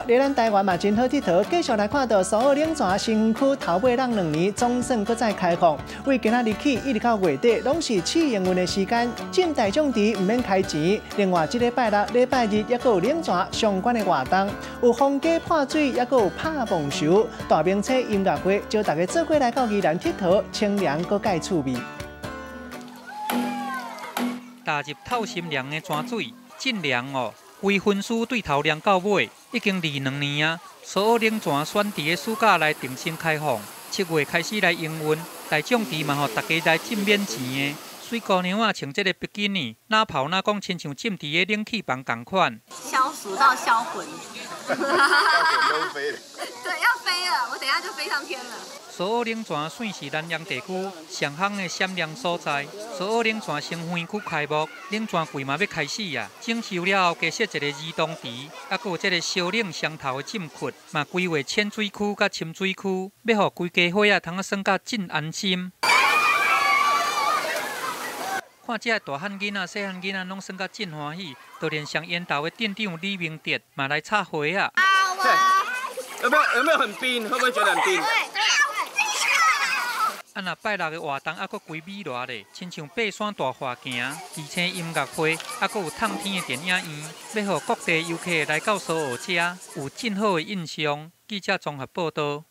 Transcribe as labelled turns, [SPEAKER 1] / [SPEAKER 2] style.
[SPEAKER 1] 在咱台湾嘛真好佚佗，继续来看到苏澳冷泉新园区头尾两年总算搁再开放，为今仔日起一直到月底，拢是试营运的时间，进大众池唔免开钱。另外，这礼拜六、礼拜日也搁有冷泉相关的活动，有风鸡泼水，也搁有拍棒球、大明车音乐会，招大家做伙来到宜兰佚佗，清凉搁介趣味。
[SPEAKER 2] 踏入透心凉的泉水，真凉哦！规分区对头凉到尾，已经2年啊。苏澳冷泉选伫的暑假内重新开放，7月开始来营运，大众池嘛，互大家来浸免钱的。水姑娘啊，穿这个比基尼，哪泡哪讲，亲像浸伫的冷气房同款。
[SPEAKER 3] 消暑到销魂，
[SPEAKER 4] 到魂都飞了。
[SPEAKER 3] 对，要飞了，我等一下就飞上天了。
[SPEAKER 2] 苏澳冷泉算是南洋地区上夯的闪亮所在。苏澳冷泉新园区开幕，冷泉季嘛要开始啊！整修了后，加设一个儿童池，还佫有这个烧冷双头的浸窟，嘛规划浅水区甲深水区，要互规家伙通耍甲真安心。看这大汉囡仔、细汉囡仔拢耍甲真欢喜，就连上烟头的店长李明哲嘛来插花啊！
[SPEAKER 5] 有没有很冰？会不会觉得很冰？
[SPEAKER 2] 啊那拜六的活动还佫规美热咧，亲像爬山大花行、而且音乐会，还佫有透天的电影院，要互各地游客来到苏澳遮有真好的印象。记者综合报道。